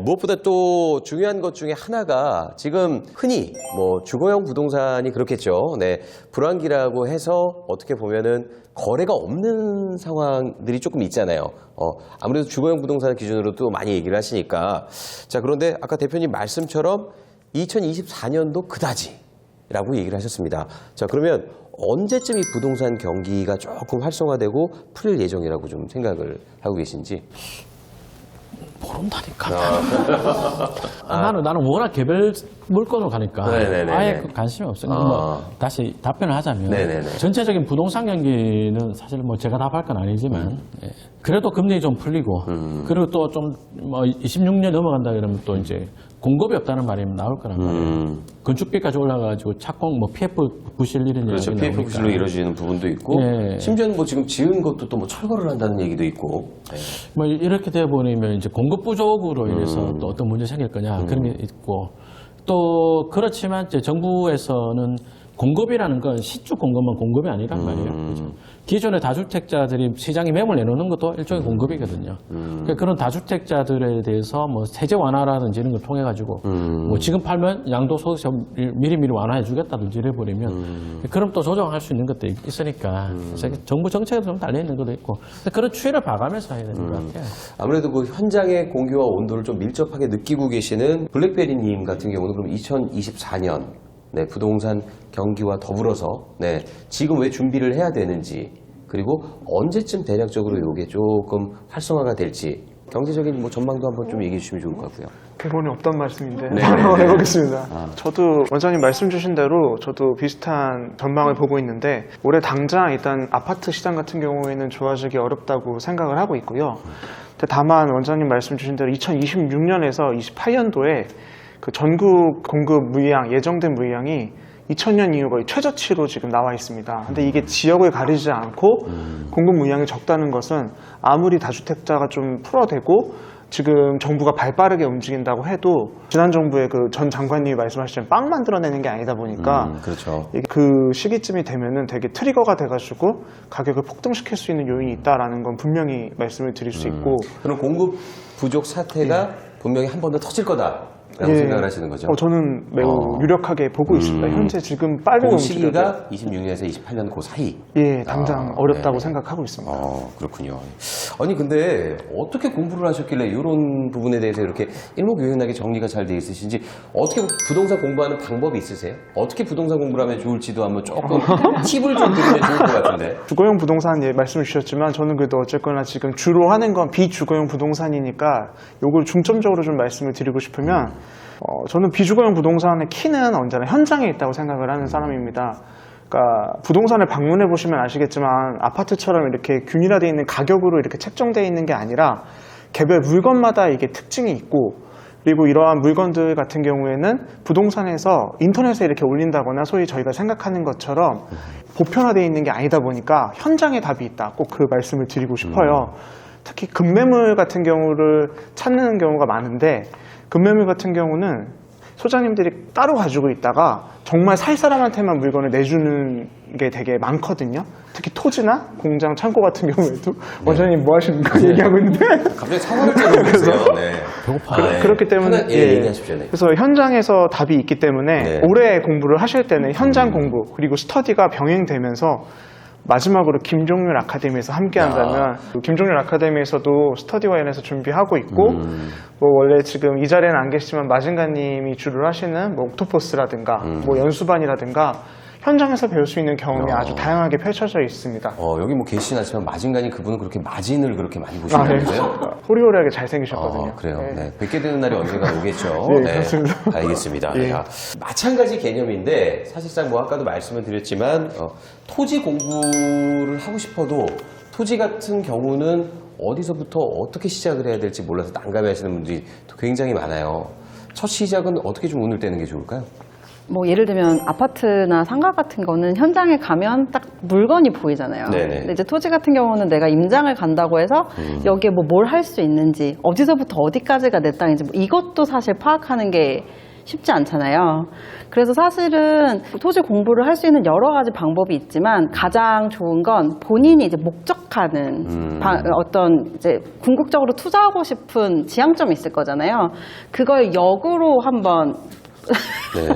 무엇보다 또 중요한 것 중에 하나가 지금 흔히 뭐 주거용 부동산이 그렇겠죠. 네, 불황기라고 해서 어떻게 보면은 거래가 없는 상황들이 조금 있잖아요. 아무래도 주거용 부동산 기준으로 또 많이 얘기를 하시니까. 자, 그런데 아까 대표님 말씀처럼 2024년도 그다지라고 얘기를 하셨습니다. 자, 그러면 언제쯤 이 부동산 경기가 조금 활성화되고 풀릴 예정이라고 좀 생각을 하고 계신지? 모른다니까. 나는 워낙 개별 물건으로 가니까 네네네네. 아예 관심이 없어요. 뭐 다시 답변을 하자면 네네네. 전체적인 부동산 경기는 사실 뭐 제가 답할 건 아니지만 예. 그래도 금리 좀 풀리고 그리고 또 좀 뭐 26년 넘어간다 그러면 또 이제 공급이 없다는 말이 나올 거란 말이에요. 건축비까지 올라가지고 착공 뭐 PF 부실 이런 그렇죠. 얘기 PF 나오니까. 부실로 이루어지는 부분도 있고, 예. 심지어는 뭐 지금 지은 것도 또 뭐 철거를 한다는 얘기도 있고. 예. 뭐 이렇게 되어 보면 이제 공급 부족으로 인해서 또 어떤 문제 생길 거냐 그런 게 있고 또 그렇지만 이제 정부에서는 공급이라는 건 시주 공급만 공급이 아니란 말이에요. 그죠? 기존의 다주택자들이 시장에 매물 내놓는 것도 일종의 공급이거든요. 그러니까 그런 다주택자들에 대해서 뭐 세제 완화라든지 이런 걸 통해 가지고 뭐 지금 팔면 양도소득세 미리미리 완화해 주겠다든지 이래버리면 그럼 또 조정할 수 있는 것도 있으니까 그래서 정부 정책에 좀 달려 있는 것도 있고 그런 추이를 봐가면서 해야 되는 것 같아요. 아무래도 그 현장의 공기와 온도를 좀 밀접하게 느끼고 계시는 블랙베리님 같은 경우는 그럼 2024년 네, 부동산 경기와 더불어서 네, 지금 왜 준비를 해야 되는지 그리고 언제쯤 대략적으로 이게 조금 활성화가 될지 경제적인 뭐 전망도 한번 좀 얘기해 주시면 좋을 것 같고요. 대본이 없던 말씀인데 네, 한번 네, 네. 해보겠습니다. 저도 원장님 말씀 주신 대로 저도 비슷한 전망을 보고 있는데 올해 당장 일단 아파트 시장 같은 경우에는 좋아지기 어렵다고 생각을 하고 있고요. 근데 다만 원장님 말씀 주신 대로 2026년에서 28년도에 그 전국 공급 물량, 예정된 물량이 2000년 이후 거의 최저치로 지금 나와 있습니다. 근데 이게 지역을 가리지 않고 공급 물량이 적다는 것은 아무리 다주택자가 좀 풀어대고 지금 정부가 발빠르게 움직인다고 해도 지난 정부의 그 전 장관님이 말씀하시던 빵 만들어내는 게 아니다 보니까 그렇죠. 이게 그 시기쯤이 되면은 되게 트리거가 돼가지고 가격을 폭등시킬 수 있는 요인이 있다라는 건 분명히 말씀을 드릴 수 있고 그럼 공급 부족 사태가 분명히 한 번 더 터질 거다. 라고 생각을 하시는 거죠? 저는 매우 유력하게 보고 있습니다. 현재 지금 빨리 그 움직여야 시기가 26년에서 28년 그 사이. 예, 당장 어렵다고 네. 생각하고 있습니다. 그렇군요. 아니 근데 어떻게 공부를 하셨길래 이런 부분에 대해서 이렇게 일목요연하게 정리가 잘 돼 있으신지 어떻게 부동산 공부하는 방법이 있으세요? 어떻게 부동산 공부를 하면 좋을지도 한번 조금 팁을 좀 드리면 좋을 것 같은데. 주거용 부동산 말씀을 주셨지만 저는 그래도 어쨌거나 지금 주로 하는 건 비주거용 부동산이니까 요걸 중점적으로 좀 말씀을 드리고 싶으면 저는 비주거용 부동산의 키는 언제나 현장에 있다고 생각을 하는 사람입니다. 그러니까 부동산을 방문해 보시면 아시겠지만 아파트처럼 이렇게 균일화되어 있는 가격으로 이렇게 책정되어 있는 게 아니라 개별 물건마다 이게 특징이 있고 그리고 이러한 물건들 같은 경우에는 부동산에서 인터넷에 이렇게 올린다거나 소위 저희가 생각하는 것처럼 보편화되어 있는 게 아니다 보니까 현장에 답이 있다. 꼭 그 말씀을 드리고 싶어요. 특히 급매물 같은 경우를 찾는 경우가 많은데 급매물 같은 경우는 소장님들이 따로 가지고 있다가 정말 살 사람한테만 물건을 내주는 게 되게 많거든요. 특히 토지나 공장, 창고 같은 경우에도 원장님 뭐 하시는 거 얘기하고 있는데 갑자기 상황을 짜고 계세요. 네. 배고파. 그렇기 때문에 얘기하십시오. 네. 그래서 현장에서 답이 있기 때문에 네. 올해 공부를 하실 때는 현장 공부 그리고 스터디가 병행되면서 마지막으로 김종률 아카데미에서 함께 한다면 김종률 아카데미에서도 스터디 관련해서 준비하고 있고 뭐 원래 지금 이 자리에는 안 계시지만 마진가님이 주를 하시는 뭐 옥토퍼스라든가 뭐 연수반이라든가 현장에서 배울 수 있는 경험이 아주 다양하게 펼쳐져 있습니다. 여기 뭐 계시진 않지만 마진간이 그분은 그렇게 마진을 그렇게 많이 보신다고요? 호리호리하게 잘생기셨거든요. 그래요. 네. 네. 뵙게 되는 날이 언젠가 오겠죠. 네, 그렇습니다. 알겠습니다. 예. 자, 마찬가지 개념인데 사실상 뭐 아까도 말씀을 드렸지만 토지 공부를 하고 싶어도 토지 같은 경우는 어디서부터 어떻게 시작을 해야 될지 몰라서 난감해하시는 분들이 굉장히 많아요. 첫 시작은 어떻게 좀 운을 떼는 게 좋을까요? 뭐 예를 들면 아파트나 상가 같은 거는 현장에 가면 딱 물건이 보이잖아요. 네네. 근데 이제 토지 같은 경우는 내가 임장을 간다고 해서 여기에 뭐 뭘 할 수 있는지 어디서부터 어디까지가 내 땅인지 뭐 이것도 사실 파악하는 게 쉽지 않잖아요. 그래서 사실은 토지 공부를 할 수 있는 여러 가지 방법이 있지만 가장 좋은 건 본인이 이제 목적하는 어떤 이제 궁극적으로 투자하고 싶은 지향점이 있을 거잖아요. 그걸 역으로 한번 네.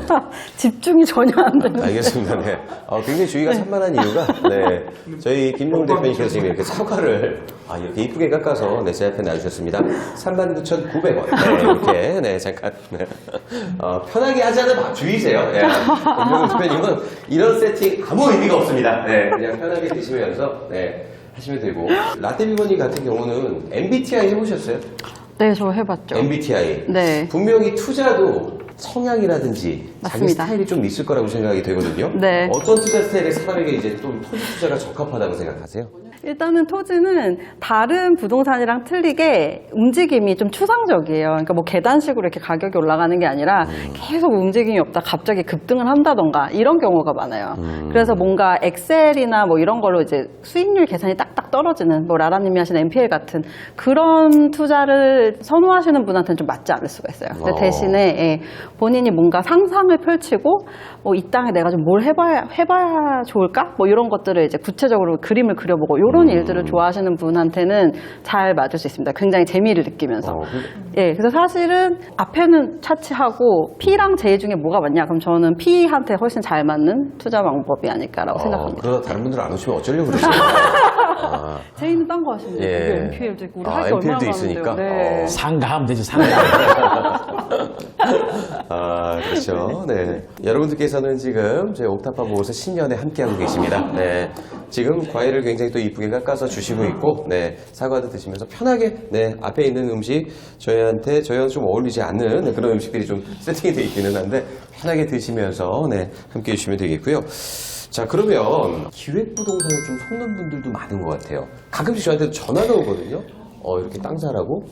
집중이 전혀 안 되는. 알겠습니다. 네. 굉장히 주의가 산만한 이유가, 네. 저희 김용 대표님께서 지금 이렇게 사과를, 이렇게 이쁘게 깎아서, 네, 제 앞에 놔주셨습니다. 39,900원. 네, 이렇게, 네, 잠깐, 네. 편하게 하자는 주의세요. 네. 김용 대표님은 이런 세팅 아무 의미가 없습니다. 네. 그냥 편하게 드시면서, 네, 하시면 되고. 라떼비버님 같은 경우는 MBTI 해보셨어요? 네, 저 해봤죠. MBTI. 네. 분명히 투자도 성향이라든지 자기 맞습니다. 스타일이 좀 있을 거라고 생각이 되거든요. 네. 어떤 투자 스타일의 사람에게 이제 좀 토지 투자가 적합하다고 생각하세요? 일단은 토지는 다른 부동산이랑 틀리게 움직임이 좀 추상적이에요. 그러니까 뭐 계단식으로 이렇게 가격이 올라가는 게 아니라 계속 움직임이 없다 갑자기 급등을 한다던가 이런 경우가 많아요. 그래서 뭔가 엑셀이나 뭐 이런 걸로 이제 수익률 계산이 딱딱 떨어지는 뭐 라라님이 하시는 MPL 같은 그런 투자를 선호하시는 분한테는 좀 맞지 않을 수가 있어요. 근데 대신에 예, 본인이 뭔가 상상을 펼치고 뭐 이 땅에 내가 좀 뭘 해봐야 좋을까? 뭐 이런 것들을 이제 구체적으로 그림을 그려보고 이런 일들을 좋아하시는 분한테는 잘 맞을 수 있습니다. 굉장히 재미를 느끼면서. 예, 그래서 사실은 앞에는 차치하고 P랑 J 중에 뭐가 맞냐? 그럼 저는 P한테 훨씬 잘 맞는 투자 방법이 아닐까라고 생각합니다. 그러다 다른 분들 안 오시면 어쩌려고 그러세요? J는 딴 거 하시면 돼요. 예. MPL도 있고 우리 할 게 얼마나 MPL도 많은데요. 있으니까. 네. 상가하면 되지, 상가. 그렇죠. 네. 여러분들께서는 지금 저희 옥탑방 모에서 신년에 함께하고 계십니다. 네. 지금 과일을 굉장히 또 이쁘게 깎아서 주시고 있고, 네. 사과도 드시면서 편하게, 네. 앞에 있는 음식, 저희랑 좀 어울리지 않는 네, 그런 음식들이 좀 세팅이 되어 있기는 한데, 편하게 드시면서, 네. 함께 해주시면 되겠고요. 자, 그러면 기획부동산을 좀 속는 분들도 많은 것 같아요. 가끔씩 저한테도 전화가 오거든요. 이렇게 땅 사라고,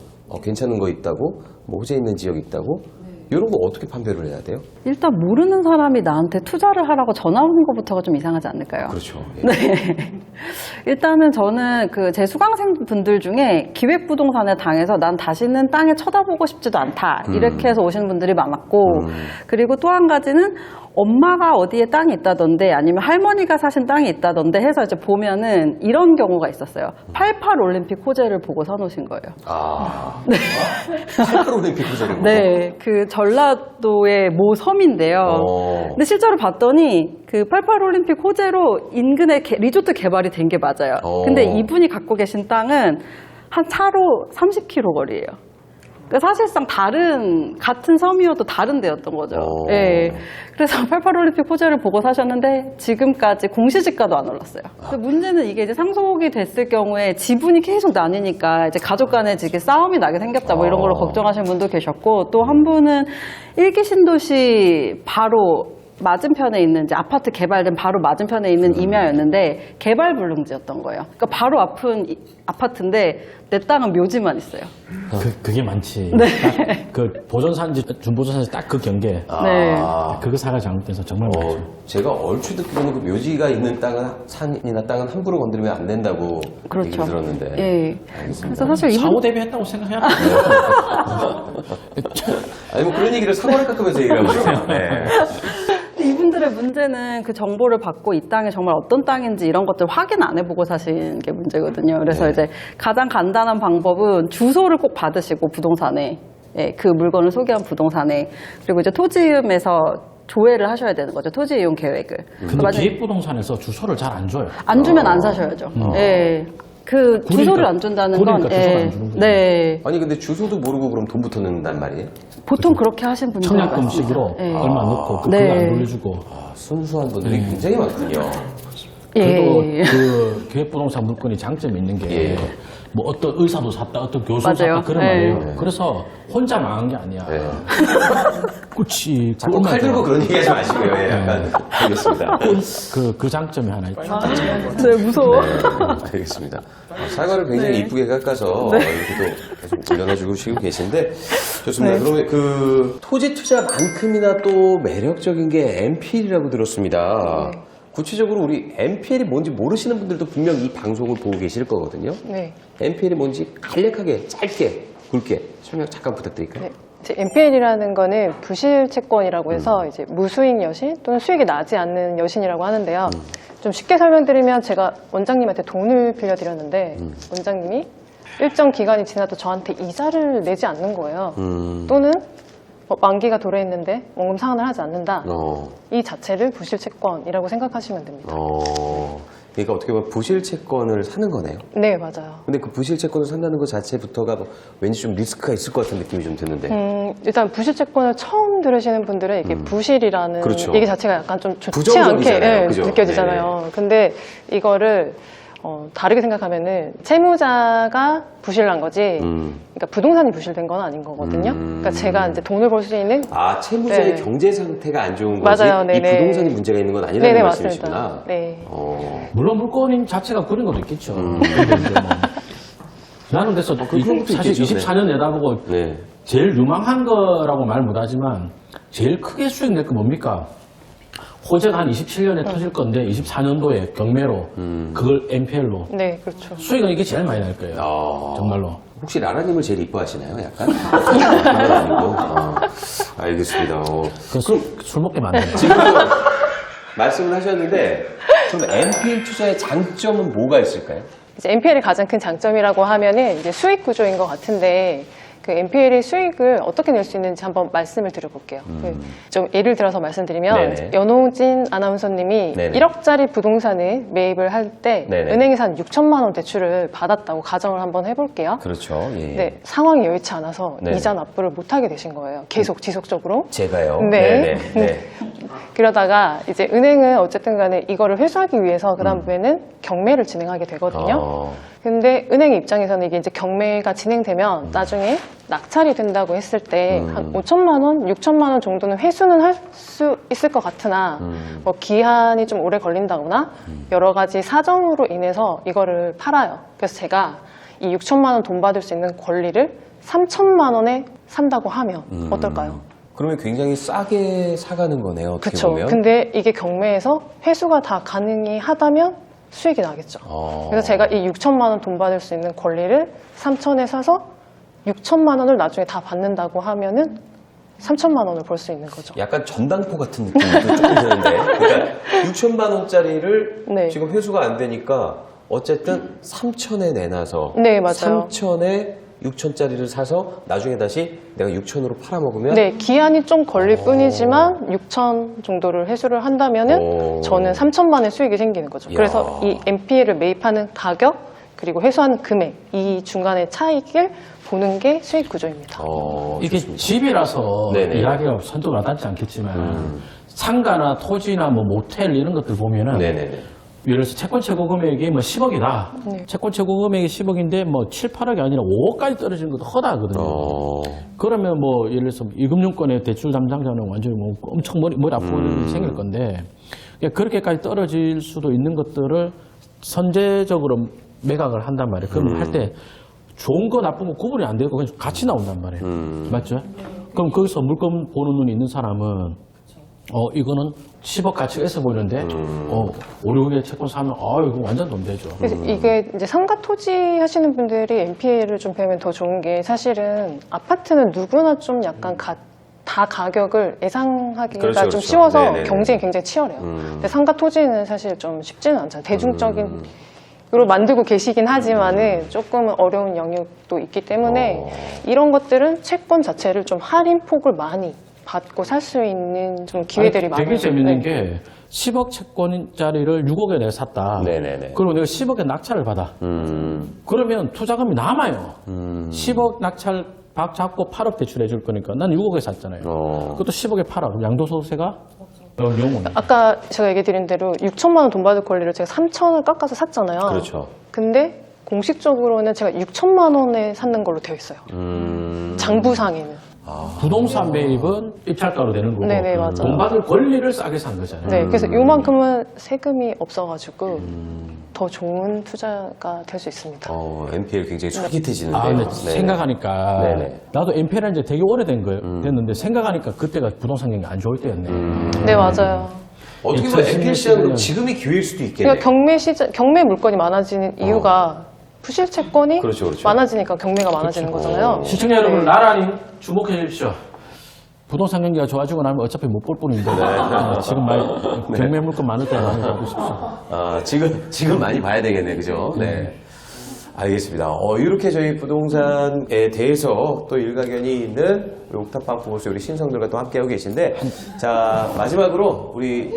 괜찮은 거 있다고, 뭐 호재 있는 지역 있다고, 이런 거 어떻게 판별을 해야 돼요? 일단 모르는 사람이 나한테 투자를 하라고 전화 오는 것부터가 좀 이상하지 않을까요? 그렇죠. 예. 네. 일단은 저는 그 제 수강생 분들 중에 기획부동산에 당해서 난 다시는 땅에 쳐다보고 싶지도 않다. 이렇게 해서 오시는 분들이 많았고, 그리고 또 한 가지는 엄마가 어디에 땅이 있다던데 아니면 할머니가 사신 땅이 있다던데 해서 이제 보면은 이런 경우가 있었어요. 88 올림픽 호재를 보고 사놓으신 거예요. 네. 88 올림픽 호재를. 네, 그 전라도의 모 섬인데요. 근데 실제로 봤더니 그 88 올림픽 호재로 인근에 리조트 개발이 된 게 맞아요. 근데 이분이 갖고 계신 땅은 한 차로 30km 거리예요. 그러니까 사실상 같은 섬이어도 다른 데였던 거죠. 예. 그래서 88 올림픽 호재를 보고 사셨는데 지금까지 공시지가도 안 올랐어요. 근데 문제는 이게 이제 상속이 됐을 경우에 지분이 계속 나뉘니까 이제 가족 간에 이게 싸움이 나게 생겼다 뭐 이런 걸로 걱정하시는 분도 계셨고, 또 한 분은 일기 신도시 바로 맞은편에 있는 이제 아파트 개발된 바로 맞은편에 있는 임야였는데 개발 불능지였던 거예요. 그러니까 바로 앞은 아파트인데 내 땅은 묘지만 있어요. 그게 많지. 네. 그 보존산지, 준보존산지 딱 그 경계. 네. 그거 사가 잘못돼서 정말 많죠. 제가 얼추 듣기로는 그 묘지가 있는 땅은 산이나 땅은 함부로 건드리면 안 된다고 그렇죠. 얘기를 들었는데. 예. 알겠습니다. 그래서 사실 사후 대비했다고 생각해야 돼. 아니 뭐 그런 얘기를 사과를 깎으면서 얘기하고 있어요. 네. 이분들의 문제는 그 정보를 받고 이 땅이 정말 어떤 땅인지 이런 것들 확인 안 해보고 사신 게 문제거든요. 그래서 이제 가장 간단한 방법은 주소를 꼭 받으시고 부동산에, 예, 그 물건을 소개한 부동산에, 그리고 이제 토지음에서 조회를 하셔야 되는 거죠. 토지 이용 계획을. 근데 기획부동산에서 주소를 잘 안 줘요. 안 주면 안 사셔야죠. 예. 그 주소를 안 준다는 건, 구리니까 주소를 안 주는 거죠. 네. 아니 근데 주소도 모르고 그럼 돈부터 넣는단 말이에요? 보통 그렇게 하신 분들이 청약금식으로 네. 얼마 넣고 그거 네. 안 돌려주고. 순수한 분들이 굉장히 많군요. 그래도 예. 그 기획부동산 물건이 장점이 있는 게 뭐 어떤 의사도 샀다, 어떤 교수도 맞아요. 샀다 그런 네. 말이에요. 그래서 혼자 망한 게 아니야. 네. 그치. 자꾸 칼 들고 그런 얘기 하지 마시고요. 예, 약간 알겠습니다. 그 장점이 하나 있죠. 네, 무서워. 알겠습니다. 사과를 굉장히 이쁘게 깎아서 이렇게 또 계속 일어나주고 계신데 좋습니다. 그러면 그 토지 투자만큼이나 또 매력적인 게 MPL이라고 들었습니다. 구체적으로 우리 MPL이 뭔지 모르시는 분들도 분명 이 방송을 보고 계실 거거든요. 네. MPL이 뭔지 간략하게 짧게 굵게 설명 잠깐 부탁드릴까요? 네. NPL이라는 거는 부실 채권이라고 해서 이제 무수익 여신 또는 수익이 나지 않는 여신이라고 하는데요. 좀 쉽게 설명드리면 제가 원장님한테 돈을 빌려드렸는데 원장님이 일정 기간이 지나도 저한테 이자를 내지 않는 거예요. 또는 만기가 도래했는데 원금 상환을 하지 않는다. 이 자체를 부실 채권이라고 생각하시면 됩니다. 그러니까 어떻게 보면 부실 채권을 사는 거네요. 네, 맞아요. 근데 그 부실 채권을 산다는 것 자체부터가 뭐 왠지 좀 리스크가 있을 것 같은 느낌이 좀 드는데. 일단 부실 채권을 처음 들으시는 분들은 이게 부실이라는 그렇죠. 얘기 자체가 약간 좀 좋지 부정적이잖아요. 않게 그죠? 느껴지잖아요. 근데 이거를 다르게 생각하면은 채무자가 부실난 거지, 그러니까 부동산이 부실된 건 아닌 거거든요. 그러니까 제가 이제 돈을 벌 수 있는 채무자의 네. 경제 상태가 안 좋은 거지 맞아요. 이 네네. 부동산이 문제가 있는 건 아니라는 네네, 말씀이시구나. 맞습니다. 네. 물론 물건 자체가 그런 것도 있겠죠. 나는 그래서 그런 것도 사실 있겠죠. 24년 내다보고 네. 제일 유망한 거라고 말 못하지만 제일 크게 수익 낼 거 뭡니까? 호재가 한 27년에 터질 건데 24년도에 경매로 그걸 NPL로 네, 그렇죠. 수익은 이게 제일 많이 날 거예요. 정말로. 혹시 라라님을 제일 이뻐하시나요? 약간? 그건 아니고. 알겠습니다. 술 먹게 만든다. 지금 말씀을 하셨는데 좀 NPL 투자의 장점은 뭐가 있을까요? 이제 NPL의 가장 큰 장점이라고 하면은 이제 수익 구조인 것 같은데, 그 NPL의 수익을 어떻게 낼 수 있는지 한번 말씀을 드려볼게요. 좀 예를 들어서 말씀드리면, 네네. 연호진 아나운서님이 네네. 1억짜리 부동산을 매입을 할 때 네네. 은행에서 한 6천만 원 대출을 받았다고 가정을 한번 해볼게요. 그렇죠. 예. 네, 상황이 여의치 않아서 네네. 이자 납부를 못하게 되신 거예요. 계속 지속적으로. 제가요. 네. 네. 그러다가 이제 은행은 어쨌든 간에 이거를 회수하기 위해서 그 다음에는 경매를 진행하게 되거든요. 근데 은행 입장에서는 이게 이제 경매가 진행되면 나중에 낙찰이 된다고 했을 때 한 5천만 원, 6천만 원 정도는 회수는 할 수 있을 것 같으나 뭐 기한이 좀 오래 걸린다거나 여러 가지 사정으로 인해서 이거를 팔아요. 그래서 제가 이 6천만 원 돈 받을 수 있는 권리를 3천만 원에 산다고 하면 어떨까요? 그러면 굉장히 싸게 사가는 거네요. 어떻게 그렇죠. 보면. 근데 이게 경매에서 회수가 다 가능히 하다면 수익이 나겠죠. 그래서 제가 이 6천만 원 돈 받을 수 있는 권리를 3천에 사서 6천만 원을 나중에 다 받는다고 하면은 3천만 원을 벌 수 있는 거죠. 약간 전당포 같은 느낌도 조금 드는데. 그러니까 6천만 원짜리를 네. 지금 회수가 안 되니까 어쨌든 3천에 내놔서 네, 맞아요. 3천에 6천짜리를 사서 나중에 다시 내가 6천으로 팔아먹으면 네, 기한이 좀 걸릴 뿐이지만 6천 정도를 회수를 한다면은 저는 3천만 원의 수익이 생기는 거죠. 이야. 그래서 이 NPL을 매입하는 가격 그리고 회수하는 금액 이 중간의 차익을 보는 게 수익 구조입니다. 이게 좋습니다. 집이라서 네네. 이야기가 선뜻 와닿지 않겠지만 상가나 토지나 뭐 모텔 이런 것들 보면은 네네네. 예를 들어서 채권 최고 금액이 뭐 10억이다. 네. 채권 최고 금액이 10억인데 뭐 7, 8억이 아니라 5억까지 떨어지는 것도 허다하거든요. 그러면 뭐 예를 들어서 이금융권의 대출 담당자는 완전히 뭐 엄청 머리 아프고 일이 생길 건데 그렇게까지 떨어질 수도 있는 것들을 선제적으로 매각을 한단 말이에요. 그러면 할 때 좋은 거 나쁜 거 구분이 안 되고 그냥 같이 나온단 말이에요. 맞죠? 그럼 거기서 물건 보는 눈이 있는 사람은 이거는 10억 가치가 있어 보이는데 5, 6에 채권 사면 이거 완전 돈 되죠. 그래서 이게 이제 상가 토지 하시는 분들이 NPL을 좀 배우면 더 좋은 게 사실은 아파트는 누구나 좀 약간 다 가격을 예상하기가 그렇죠, 좀 그렇죠. 쉬워서 네네네. 경쟁이 굉장히 치열해요. 근데 상가 토지는 사실 좀 쉽지는 않잖아요. 대중적인 으로 만들고 계시긴 하지만은 조금 어려운 영역도 있기 때문에 이런 것들은 채권 자체를 좀 할인폭을 많이 받고 살 수 있는 좀 기회들이 많아요. 되게 재밌는 네. 게 10억 채권짜리를 6억에 내가 샀다. 네네네. 그리고 내가 10억에 낙찰을 받아. 그러면 투자금이 남아요. 10억 낙찰 박 잡고 8억 대출해 줄 거니까 난 6억에 샀잖아요. 그것도 10억에 팔아. 그럼 양도소득세가 영원. 아까 제가 얘기 드린 대로 6천만 원 돈 받을 권리를 제가 3천을 깎아서 샀잖아요. 그렇죠. 근데 공식적으로는 제가 6천만 원에 샀는 걸로 되어 있어요. 장부상에는. 부동산 매입은 입찰가로 되는 거고 네네, 맞아요. 돈 받을 권리를 싸게 산 거잖아요. 네, 그래서 요만큼은 세금이 없어가지고 더 좋은 투자가 될 수 있습니다. NPL 굉장히 솔깃해지는데요. 근데 네. 생각하니까 네네. 나도 NPL은 이제 되게 오래된 거예요. 됐는데 생각하니까 그때가 부동산 경기 안 좋을 때였네. 네, 맞아요. 어떻게 보면 NPL 시장은 2016 지금이 기회일 수도 있겠네요. 그러니까 경매 물건이 많아지는 이유가 부실 채권이 그렇죠. 많아지니까 경매가 많아지는 거잖아요. 시청자 여러분 나란히 주목해 주십시오. 부동산 경기가 좋아지고 나면 어차피 못 볼 뿐인데 지금 많이 경매 물건 많을 때 많이 보고 싶습니다. 지금 많이 봐야 되겠네, 그죠? 네. 알겠습니다. 이렇게 저희 부동산에 대해서 또 일가견이 있는 우리 옥탑방 부부스 우리 신성들과 또 함께하고 계신데, 자, 마지막으로 우리,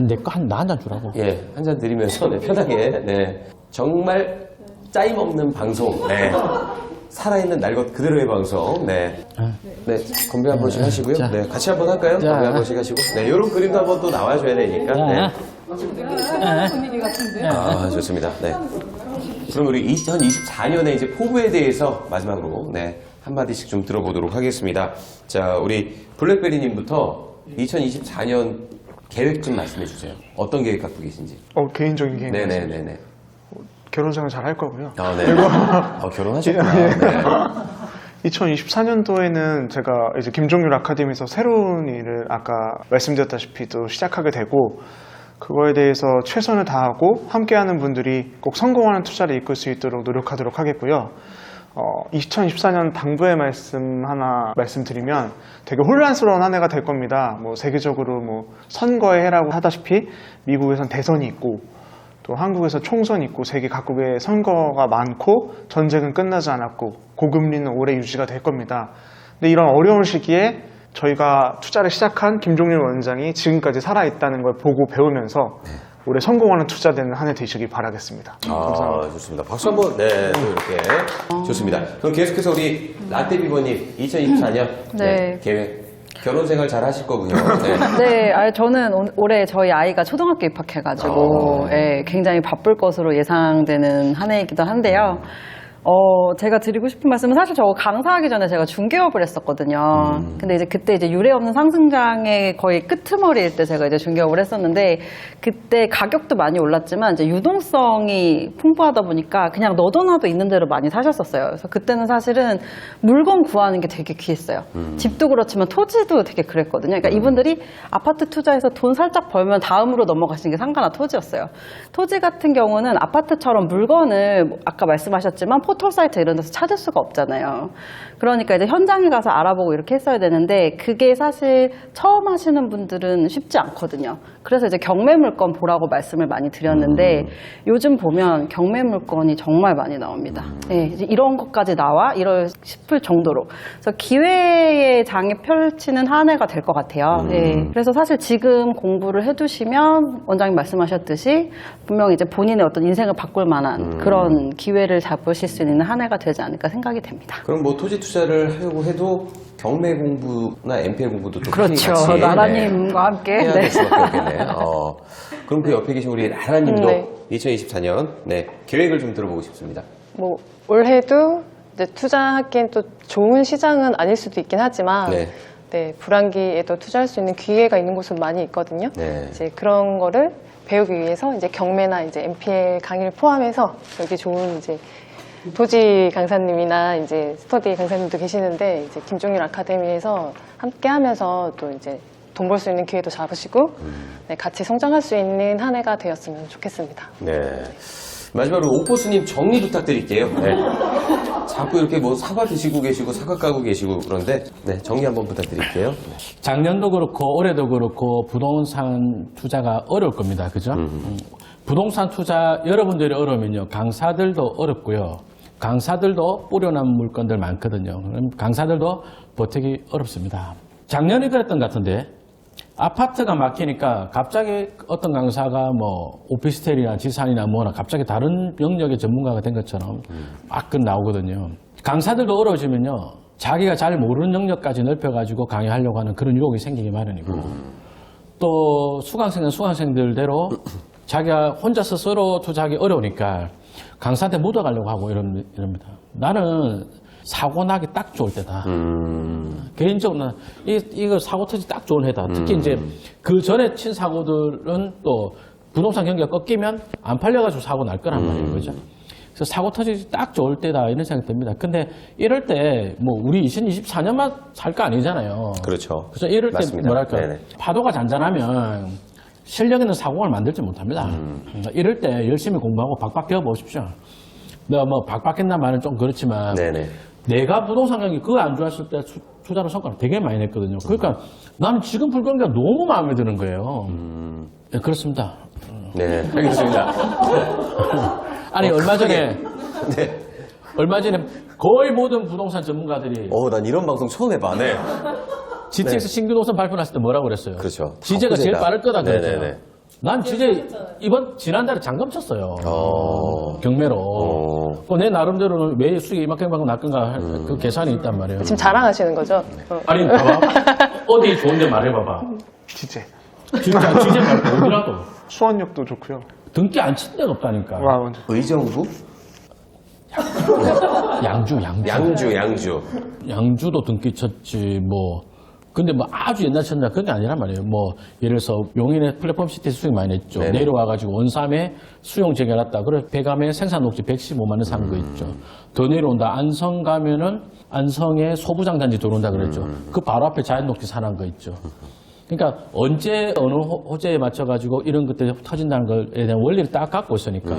내 거 나 한 잔 주라고. 예, 한 잔 드리면서, 네, 편하게, 네. 정말 짜임 없는 방송, 네. 살아있는 날 것 그대로의 방송, 네. 네, 건배 한 번씩 하시고요. 자. 네, 같이 한번 할까요? 자. 건배 한 번씩 하시고. 네, 요런 그림도 한번 또 나와줘야 되니까. 네. 좋습니다. 네. 그럼 우리 2024년에 이제 포부에 대해서 마지막으로 네, 한마디씩 좀 들어보도록 하겠습니다. 자, 우리 블랙베리님부터 2024년 계획 좀 말씀해 주세요. 어떤 계획 갖고 계신지. 개인적인 개인. 네네네네. 결혼생활 잘 할 거고요. 네. 결혼하셨구나. 네. 2024년도에는 제가 이제 김종률 아카데미에서 새로운 일을 아까 말씀드렸다시피 또 시작하게 되고, 그거에 대해서 최선을 다하고 함께하는 분들이 꼭 성공하는 투자를 이끌 수 있도록 노력하도록 하겠고요. 2024년 당부의 말씀 하나 말씀드리면 되게 혼란스러운 한 해가 될 겁니다. 뭐 세계적으로 뭐 선거의 해라고 하다시피 미국에선 대선이 있고 또 한국에서 총선이 있고 세계 각국의 선거가 많고 전쟁은 끝나지 않았고 고금리는 오래 유지가 될 겁니다. 근데 이런 어려운 시기에 저희가 투자를 시작한 김종률 원장이 지금까지 살아있다는 걸 보고 배우면서 올해 성공하는 투자되는 한 해 되시길 바라겠습니다. 감사합니다. 좋습니다. 박수 한번, 네, 또 이렇게. 좋습니다. 그럼 계속해서 우리 라떼비버님, 2024년 네. 계획. 결혼 생활 잘 하실 거군요. 네. 네, 저는 올해 저희 아이가 초등학교 입학해가지고 굉장히 바쁠 것으로 예상되는 한 해이기도 한데요. 제가 드리고 싶은 말씀은 사실 저 강사하기 전에 제가 중개업을 했었거든요. 근데 이제 그때 이제 유례 없는 상승장의 거의 끄트머리일 때 제가 이제 중개업을 했었는데 그때 가격도 많이 올랐지만 이제 유동성이 풍부하다 보니까 그냥 너도나도 있는 대로 많이 사셨었어요. 그래서 그때는 사실은 물건 구하는 게 되게 귀했어요. 집도 그렇지만 토지도 되게 그랬거든요. 그러니까 이분들이 아파트 투자해서 돈 살짝 벌면 다음으로 넘어가시는 게 상가나 토지였어요. 토지 같은 경우는 아파트처럼 물건을 아까 말씀하셨지만 포털 사이트 이런 데서 찾을 수가 없잖아요. 그러니까 이제 현장에 가서 알아보고 이렇게 했어야 되는데 그게 사실 처음 하시는 분들은 쉽지 않거든요. 그래서 이제 경매 물건 보라고 말씀을 많이 드렸는데 요즘 보면 경매 물건이 정말 많이 나옵니다. 네, 이제 이런 것까지 나와? 이럴 싶을 정도로. 그래서 기회의 장이 펼치는 한 해가 될 것 같아요. 네, 그래서 사실 지금 공부를 해두시면 원장님 말씀하셨듯이 분명히 이제 본인의 어떤 인생을 바꿀 만한 그런 기회를 잡으실 수 있는 한 해가 되지 않을까 생각이 됩니다. 그럼 뭐 토지 투자를 하려고 해도 경매 공부나 MPL 공부도 또 그렇죠. 같이 나라님과 함께. 해야 될 수밖에 없겠네. 그럼 그 옆에 계신 우리 나라님도 네. 2024년 계획을 좀 들어보고 싶습니다. 뭐 올해도 이제 투자하기엔 또 좋은 시장은 아닐 수도 있긴 하지만 네, 불황기에도 투자할 수 있는 기회가 있는 곳은 많이 있거든요. 네. 이제 그런 거를 배우기 위해서 이제 경매나 이제 MPL 강의를 포함해서 여기 좋은 이제 토지 강사님이나 이제 스터디 강사님도 계시는데 이제 김종률 아카데미에서 함께하면서 또 이제 돈 벌 수 있는 기회도 잡으시고 네, 같이 성장할 수 있는 한 해가 되었으면 좋겠습니다. 네. 마지막으로 옥보스님 정리 부탁드릴게요. 네. 자꾸 이렇게 뭐 사과 드시고 계시고 사과 까고 계시고 그런데 정리 한번 부탁드릴게요. 작년도 그렇고 올해도 그렇고 부동산 투자가 어려울 겁니다. 그죠? 부동산 투자 여러분들이 어려우면요. 강사들도 어렵고요. 강사들도 뿌려난 물건들 많거든요. 그럼 강사들도 버티기 어렵습니다. 작년에 그랬던 것 같은데 아파트가 막히니까 갑자기 어떤 강사가 뭐 오피스텔이나 지산이나 뭐나 갑자기 다른 영역의 전문가가 된 것처럼 막 나오거든요. 강사들도 어려워지면요. 자기가 잘 모르는 영역까지 넓혀가지고 강의하려고 하는 그런 유혹이 생기기 마련이고 또 수강생은 수강생들대로 자기가 혼자 스스로 투자하기 어려우니까 강사한테 묻어가려고 하고 이럽니다. 나는 사고 나기 딱 좋을 때다. 개인적으로는 이거 사고 터지 딱 좋은 해다. 특히 이제 그 전에 친 사고들은 또 부동산 경기가 꺾이면 안 팔려가지고 사고 날 거란 말이에요. 그죠? 그래서 사고 터지기 딱 좋을 때다. 이런 생각이 듭니다. 근데 이럴 때 뭐 우리 2024년만 살 거 아니잖아요. 그렇죠. 그래서 이럴 때 맞습니다. 뭐랄까. 네네. 파도가 잔잔하면 실력 있는 사고를 만들지 못합니다. 그러니까 이럴 때 열심히 공부하고 박박 뛰어 보십시오. 내가 뭐 박박했나 말은 좀 그렇지만 네네. 내가 부동산 가격이 그거 안 좋았을 때 투자로 성과를 되게 많이 냈거든요. 그러니까 나는 지금 불경기가 너무 마음에 드는 거예요. 네, 그렇습니다. 네, 알겠습니다. 아니 얼마 전에 네. 얼마 전에 거의 모든 부동산 전문가들이 난 이런 방송 처음 해봐. 네. GTX 신규 노선 발표 났을 때 뭐라고 그랬어요? 그렇죠. 지제가 제일 바쁘제다. 빠를 거다 그랬잖아요. 네네네. 난 지제 지난달에 잔금 쳤어요. 경매로. 내 나름대로는 왜 수익이 이만큼 났건가 그 계산이 있단 말이에요. 지금 자랑하시는 거죠? 아니 봐봐. 어디 좋은데 말해봐봐. 지제. 진짜 지제 말고 어디라도 수원역도 좋고요. 등기 안 친 데가 없다니까. 와, 완전. 의정부? 양주. 양주도 등기 쳤지 뭐. 근데 뭐 아주 옛날 쳤냐 그런 게 아니란 말이에요. 뭐 예를 들어서 용인에 플랫폼 시티 수익 많이 냈죠. 네네. 내려와가지고 원삼에 수용 재개놨다. 그래 배감에 생산 녹지 115만 원 산 거 있죠. 더 내려온다. 안성 가면은 안성에 소부장 단지 들어온다 그랬죠. 그 바로 앞에 자연 녹지 산한 거 있죠. 그러니까 언제 어느 호재에 맞춰가지고 이런 것들이 터진다는 것에 대한 원리를 딱 갖고 있으니까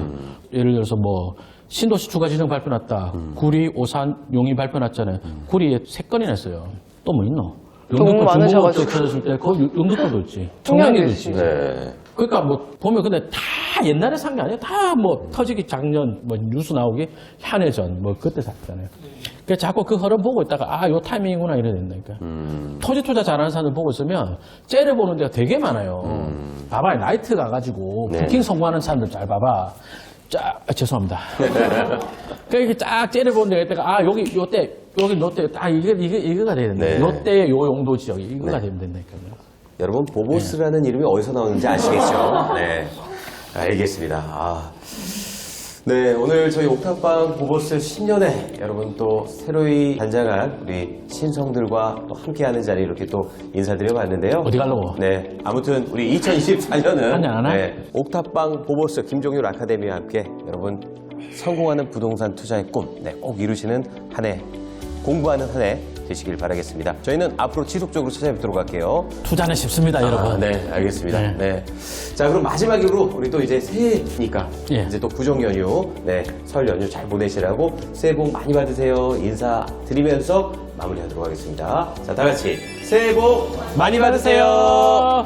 예를 들어서 뭐 신도시 추가 지정 발표 났다. 구리, 오산, 용인 발표 났잖아요. 구리에 3건이나 했어요. 또 뭐 있노? 너무 많으셔가지고. 터졌을 때 거기 영등포도 있지. 청량리도 청량리도 있지. 네. 그러니까 뭐 보면 근데 다 옛날에 산 게 아니에요. 다 뭐 터지기 작년 뭐 뉴스 나오기 한해전 뭐 그때 샀잖아요. 그러니까 자꾸 그 흐름 보고 있다가 요 타이밍이구나 이래야 된다니까. 토지 투자 잘하는 사람들 보고 있으면 째려보는 데가 되게 많아요. 봐봐 나이트 가가지고 네. 부킹 성공하는 사람들 잘 봐봐. 죄송합니다. 그러니까 이렇게 쫙 째려보는 데가 있다가 여기 요때 딱 이거가 돼야 된다. 네. 요때의 요 용도 지역이 이거가 네. 되면 된다니까요. 여러분 보보스라는 이름이 어디서 나오는지 아시겠죠? 네, 알겠습니다. 네, 오늘 저희 옥탑방 보보스 10년에 여러분 또 새로이 단장한 우리 신성들과 또 함께하는 자리 이렇게 또 인사드려봤는데요. 어디 가려고? 네, 아무튼 우리 2024년은 한잔 안 해? 옥탑방 보보스 김종률 아카데미와 함께 여러분 성공하는 부동산 투자의 꿈, 꼭 이루시는 한 해, 공부하는 한 해 되시길 바라겠습니다. 저희는 앞으로 지속적으로 찾아뵙도록 할게요. 투자는 쉽습니다, 여러분. 네, 알겠습니다. 네. 네. 자, 그럼 마지막으로 우리 또 이제 새해니까 예. 이제 또 구정 연휴, 설 연휴 잘 보내시라고 새해 복 많이 받으세요. 인사드리면서 마무리하도록 하겠습니다. 자, 다 같이 새해 복 많이 받으세요.